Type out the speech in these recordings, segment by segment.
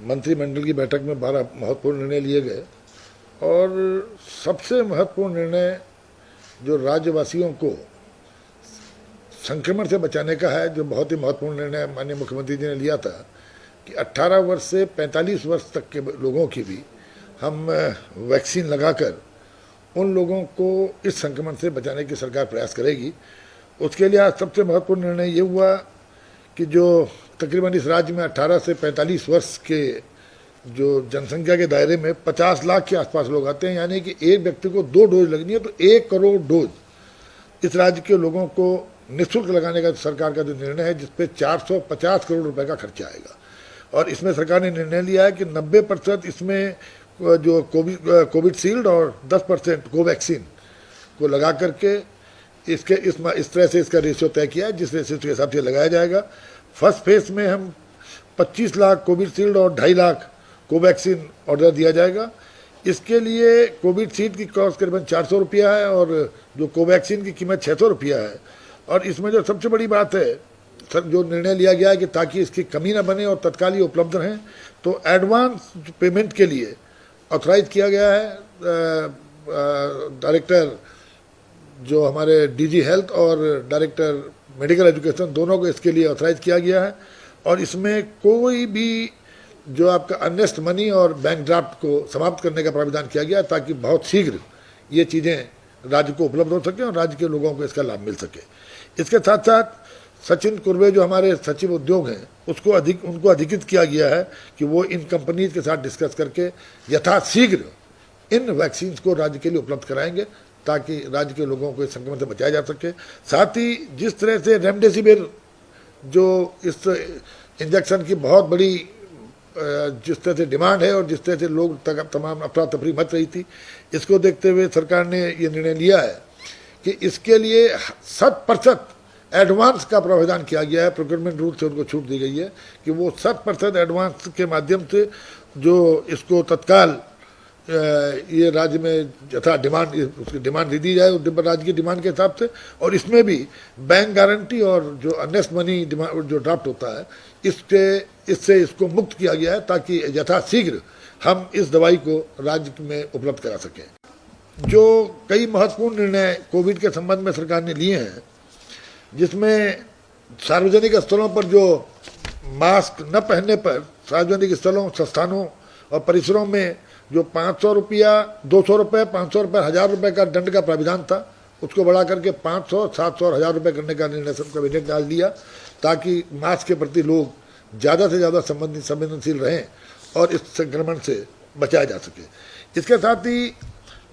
मंत्रिमंडल की बैठक में 12 महत्वपूर्ण निर्णय लिए गए और सबसे महत्वपूर्ण निर्णय जो राज्यवासियों को संक्रमण से बचाने का है, जो बहुत ही महत्वपूर्ण निर्णय माननीय मुख्यमंत्री जी ने लिया था कि 18 वर्ष से 45 वर्ष तक के लोगों की भी हम वैक्सीन लगाकर उन लोगों को इस संक्रमण से बचाने की सरकार प्रयास करेगी। उसके लिए आज सबसे महत्वपूर्ण निर्णय ये हुआ कि जो तकरीबन इस राज्य में 18 से 45 वर्ष के जो जनसंख्या के दायरे में 50 लाख के आसपास लोग आते हैं, यानी कि एक व्यक्ति को 2 डोज लगनी है तो 1 करोड़ डोज इस राज्य के लोगों को निःशुल्क लगाने का सरकार का जो निर्णय है, जिसपे 450 करोड़ रुपए का खर्चा आएगा। और इसमें सरकार ने निर्णय लिया है कि 90% इसमें जो कोविशील्ड और 10% कोवैक्सीन को लगा करके इसके इस तरह से इसका रेशियो तय किया है, जिस रेशियो के हिसाब से लगाया जाएगा। फर्स्ट फेज में हम 25 लाख कोविशील्ड और 2.5 लाख कोवैक्सीन ऑर्डर दिया जाएगा। इसके लिए कोविशील्ड की कॉस्ट करीबन 400 रुपया है और जो कोवैक्सीन की कीमत 600 रुपया है। और इसमें जो सबसे बड़ी बात है, जो निर्णय लिया गया है कि ताकि इसकी कमी ना बने और तत्काल ही उपलब्ध रहें, तो एडवांस पेमेंट के लिए ऑथराइज किया गया है। डायरेक्टर जो हमारे डीजी हेल्थ और डायरेक्टर मेडिकल एजुकेशन दोनों को इसके लिए ऑथराइज किया गया है। और इसमें कोई भी जो आपका अननेस्ट मनी और बैंक ड्राफ्ट को समाप्त करने का प्रावधान किया गया, ताकि बहुत शीघ्र ये चीज़ें राज्य को उपलब्ध हो सके और राज्य के लोगों को इसका लाभ मिल सके। इसके साथ साथ सचिन कुर्वे जो हमारे सचिव उद्योग हैं, उनको अधिकृत किया गया है कि वो इन कंपनीज के साथ डिस्कस करके यथाशीघ्र इन वैक्सीन को राज्य के लिए उपलब्ध कराएंगे, ताकि राज्य के लोगों को इस संक्रमण से बचाया जा सके। साथ ही जिस तरह से रेमडेसिविर जो इस इंजेक्शन की बहुत बड़ी जिस तरह से डिमांड है और जिस तरह से लोग तमाम अफरा तफरी मच रही थी, इसको देखते हुए सरकार ने ये निर्णय लिया है कि इसके लिए 100% एडवांस का प्रावधान किया गया है। प्रोक्योरमेंट रूल से उनको छूट दी गई है कि वो 100% एडवांस के माध्यम से जो इसको तत्काल ये राज्य में यथा डिमांड उसकी डिमांड दे दी जाए राज्य की डिमांड के हिसाब से। और इसमें भी बैंक गारंटी और जो अननेस्ट मनी जो ड्राफ्ट होता है, इससे इसको मुक्त किया गया है, ताकि यथाशीघ्र हम इस दवाई को राज्य में उपलब्ध करा सकें। जो कई महत्वपूर्ण निर्णय कोविड के संबंध में सरकार ने लिए हैं, जिसमें सार्वजनिक स्थलों पर जो मास्क न पहनने पर सार्वजनिक स्थलों, संस्थानों और परिसरों में जो 500 रुपया, 200 रुपये, 500 रुपये, 1000 रुपये का दंड का प्राविधान था, उसको बढ़ा करके 500, 700 और 1000 रुपये करने का निर्णय सब कैबिनेट ने आज लिया, ताकि मास्क के प्रति लोग ज़्यादा से ज़्यादा संवेदनशील रहें और इस संक्रमण से बचाया जा सके। इसके साथ ही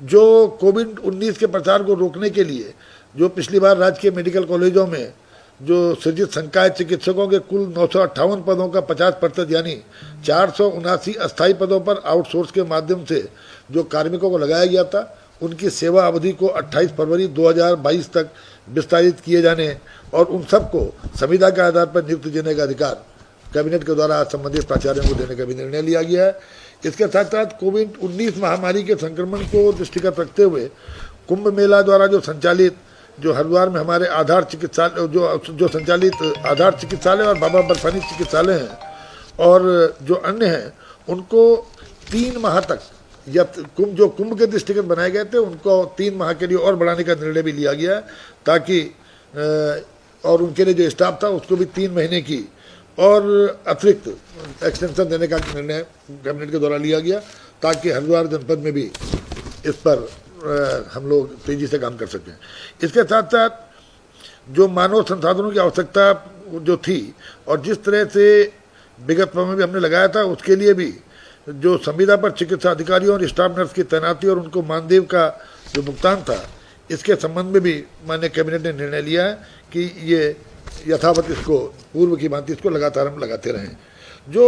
जो कोविड-19 के प्रसार को रोकने के लिए जो पिछली बार राजकीय मेडिकल कॉलेजों में जो सृजित संकाय चिकित्सकों के कुल 958 पदों का 50% यानी 479 अस्थायी पदों पर आउटसोर्स के माध्यम से जो कार्मिकों को लगाया गया था, उनकी सेवा अवधि को 28 फरवरी 2022 तक विस्तारित किए जाने और उन सबको संविदा के आधार पर नियुक्ति देने का अधिकार कैबिनेट के द्वारा संबंधित प्राचार्यों को देने का भी निर्णय लिया गया है। इसके साथ साथ कोविड-19 महामारी के संक्रमण को दृष्टिगत रखते हुए कुंभ मेला द्वारा जो संचालित जो हरिद्वार में हमारे आधार चिकित्सालय जो संचालित आधार चिकित्सालय और बाबा बर्फानी चिकित्सालय हैं और जो अन्य हैं, उनको 3 माह तक या जो कुंभ के दृष्टिगत बनाए गए थे, उनको 3 माह के लिए और बढ़ाने का निर्णय भी लिया गया है, ताकि और उनके लिए जो स्टाफ था उसको भी 3 महीने की और अतिरिक्त एक्सटेंशन देने का निर्णय कैबिनेट के द्वारा लिया गया, ताकि हरिद्वार जनपद में भी इस पर हम लोग तेजी से काम कर सकें। इसके साथ साथ जो मानव संसाधनों की आवश्यकता जो थी और जिस तरह से विगत में भी हमने लगाया था, उसके लिए भी जो संविदा पर चिकित्सा अधिकारियों और स्टाफ नर्स की तैनाती और उनको मानदेय का जो भुगतान था, इसके संबंध में भी माननीय कैबिनेट ने निर्णय लिया है कि ये यथावत इसको पूर्व की भांति इसको लगातार हम लगाते रहें। जो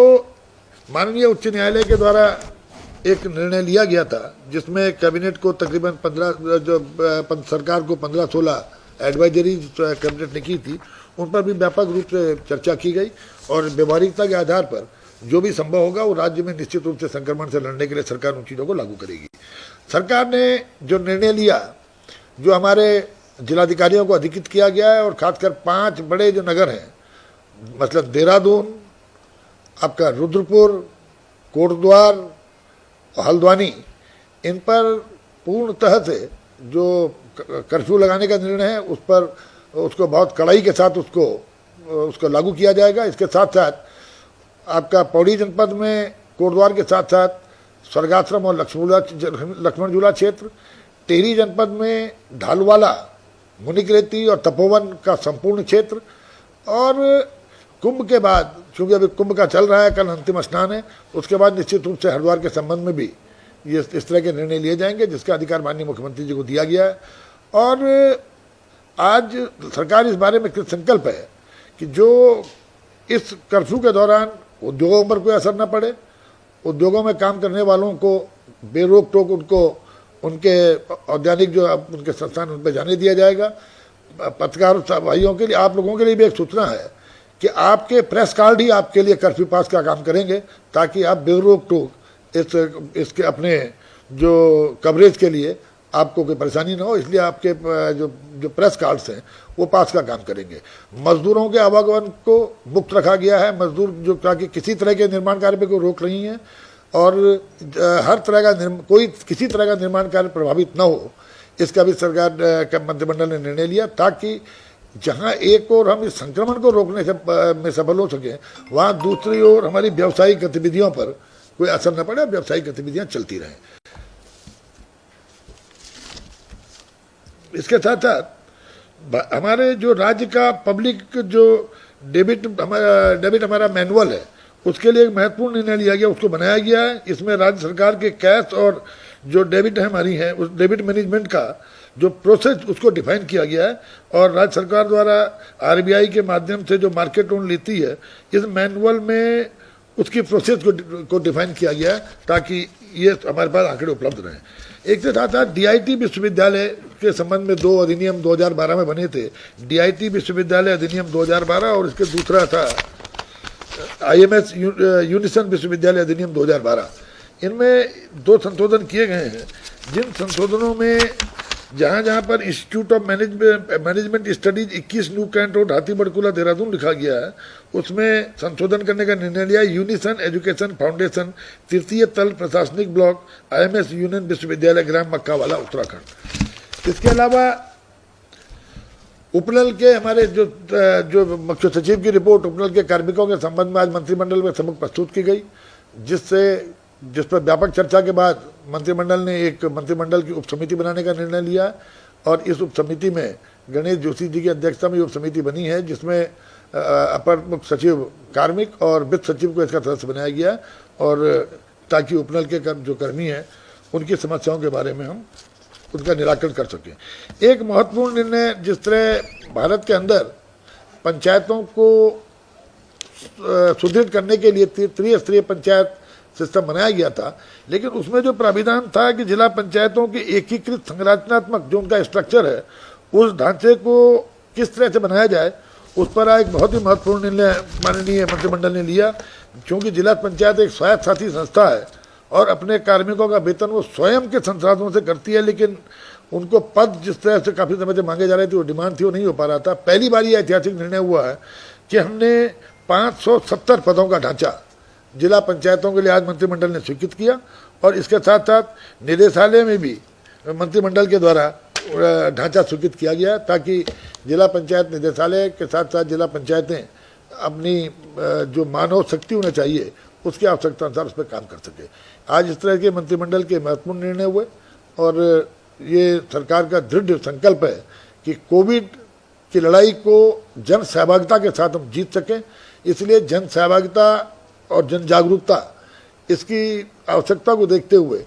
माननीय उच्च न्यायालय के द्वारा एक निर्णय लिया गया था, जिसमें कैबिनेट को तकरीबन 15 सरकार को 15-16 एडवाइजरी कैबिनेट ने की थी, उन पर भी व्यापक रूप से चर्चा की गई और व्यवहारिकता के आधार पर जो भी संभव होगा वो राज्य में निश्चित रूप से संक्रमण से लड़ने के लिए सरकार उन चीज़ों को लागू करेगी। सरकार ने जो निर्णय लिया, जो हमारे जिलाधिकारियों को अधिकृत किया गया है और खासकर 5 बड़े जो नगर हैं, मतलब देहरादून, आपका रुद्रपुर, कोटद्वार, हल्द्वानी, इन पर पूर्णतः से जो कर्फ्यू लगाने का निर्णय है उस पर उसको बहुत कड़ाई के साथ उसको लागू किया जाएगा। इसके साथ साथ आपका पौड़ी जनपद में कोटद्वार के साथ साथ स्वर्गाश्रम और लक्ष्मण झूला क्षेत्र, टिहरी जनपद में ढालवाला, मुनिकरेती और तपोवन का संपूर्ण क्षेत्र, और कुंभ के बाद, क्योंकि अभी कुंभ का चल रहा है, कल अंतिम स्नान है, उसके बाद निश्चित रूप से हरिद्वार के संबंध में भी ये इस तरह के निर्णय लिए जाएंगे जिसका अधिकार माननीय मुख्यमंत्री जी को दिया गया है। और आज सरकार इस बारे में कृत संकल्प है कि जो इस कर्फ्यू के दौरान उद्योगों पर कोई असर न पड़े, उद्योगों में काम करने वालों को बेरोक टोक उनको उनके औद्यानिक जो उनके संस्थान उन पर जाने दिया जाएगा। पत्रकार भाइयों के लिए, आप लोगों के लिए भी एक सूचना है कि आपके प्रेस कार्ड ही आपके लिए कर्फ्यू पास का काम करेंगे, ताकि आप बेरोक टोक इसके अपने जो कवरेज के लिए आपको कोई परेशानी ना हो, इसलिए आपके जो प्रेस कार्ड्स हैं वो पास का काम करेंगे। मजदूरों के आवागमन को मुक्त रखा गया है, मजदूर जो ताकि किसी तरह के निर्माण कार्य पे कोई रोक नहीं है, और हर तरह का किसी तरह का निर्माण कार्य प्रभावित न हो, इसका भी सरकार का मंत्रिमंडल ने निर्णय लिया, ताकि जहां एक ओर हम इस संक्रमण को रोकने में सफल हो सके, वहां दूसरी ओर हमारी व्यावसायिक गतिविधियों पर कोई असर न पड़े, व्यावसायिक गतिविधियां चलती रहें। इसके साथ साथ हमारे जो राज्य का पब्लिक जो डेबिट हमारा मैनुअल है, उसके लिए एक महत्वपूर्ण निर्णय लिया गया, उसको बनाया गया है। इसमें राज्य सरकार के कैश और जो डेबिट है हमारी है, उस डेबिट मैनेजमेंट का जो प्रोसेस उसको डिफाइन किया गया है, और राज्य सरकार द्वारा आरबीआई के माध्यम से जो मार्केट लोन लेती है, इस मैनुअल में उसकी प्रोसेस को डिफाइन किया गया है, ताकि ये हमारे पास आंकड़े उपलब्ध रहें। एक से साथ साथ डीआईटी विश्वविद्यालय के संबंध में 2 अधिनियम 2012 में बने थे, डीआईटी विश्वविद्यालय अधिनियम 2012, और इसके दूसरा था आईएमएस यूनिसन विश्वविद्यालय अधिनियम 2012। इनमें 2 संशोधन किए गए हैं, जिन संशोधनों में जहाँ पर institute of management studies 21 new cantt road, Hathibarkala, Dehradun लिखा गया है, उसमें संशोधन करने का निर्णय लिया। यूनिसन एजुकेशन फाउंडेशन, तृतीय तल प्रशासनिक ब्लॉक, आईएमएस यूनियन विश्वविद्यालय, ग्राम मक्कावाला, उत्तराखंड। इसके अलावा उपनल के हमारे जो मुख्य सचिव की रिपोर्ट उपनल के कार्मिकों के संबंध में आज मंत्रिमंडल में सबक प्रस्तुत की गई, जिस पर व्यापक चर्चा के बाद मंत्रिमंडल ने एक मंत्रिमंडल की उप समिति बनाने का निर्णय लिया, और इस उप समिति में गणेश जोशी जी की अध्यक्षता में उप समिति बनी है, जिसमें अपर मुख्य सचिव कार्मिक और वित्त सचिव को इसका सदस्य बनाया गया, और ताकि उपनल के जो कर्मी हैं उनकी समस्याओं के बारे में हम उनका निराकरण कर सकें। एक महत्वपूर्ण निर्णय, जिस तरह भारत के अंदर पंचायतों को सुदृढ़ करने के लिए त्रिस्तरीय पंचायत सिस्टम बनाया गया था, लेकिन उसमें जो प्राविधान था कि जिला पंचायतों के एकीकृत संरचनात्मक जो उनका स्ट्रक्चर है, उस ढांचे को किस तरह से बनाया जाए, उस पर एक बहुत ही महत्वपूर्ण निर्णय माननीय मंत्रिमंडल ने लिया। क्योंकि जिला पंचायत एक स्वायत्त शासी संस्था है और अपने कार्मिकों का वेतन वो स्वयं के संसाधनों से करती है, लेकिन उनको पद जिस तरह से काफ़ी समय से मांगे जा रहे थे, वो डिमांड थी, वो नहीं हो पा रहा था। पहली बार ये ऐतिहासिक निर्णय हुआ है कि हमने 570 पदों का ढांचा जिला पंचायतों के लिए आज मंत्रिमंडल ने स्वीकृत किया, और इसके साथ साथ निदेशालय में भी मंत्रिमंडल के द्वारा ढांचा स्वीकृत किया गया, ताकि जिला पंचायत निदेशालय के साथ साथ जिला पंचायतें अपनी जो मानव शक्ति होना चाहिए उसकी आवश्यकता अनुसार उस पर काम कर सके। आज इस तरह के मंत्रिमंडल के महत्वपूर्ण निर्णय हुए, और ये सरकार का दृढ़ संकल्प है कि कोविड की लड़ाई को जन सहभागिता के साथ हम जीत सकें। इसलिए जन सहभागिता और जन जागरूकता, इसकी आवश्यकता को देखते हुए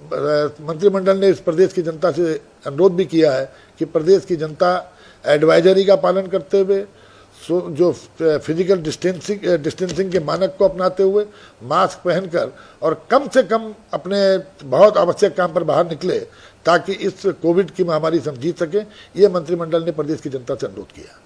मंत्रिमंडल ने इस प्रदेश की जनता से अनुरोध भी किया है कि प्रदेश की जनता एडवाइजरी का पालन करते हुए, जो फिजिकल डिस्टेंसिंग के मानक को अपनाते हुए, मास्क पहनकर और कम से कम अपने बहुत आवश्यक काम पर बाहर निकले, ताकि इस कोविड की महामारी से हम जीत सकें। ये मंत्रिमंडल ने प्रदेश की जनता से अनुरोध किया।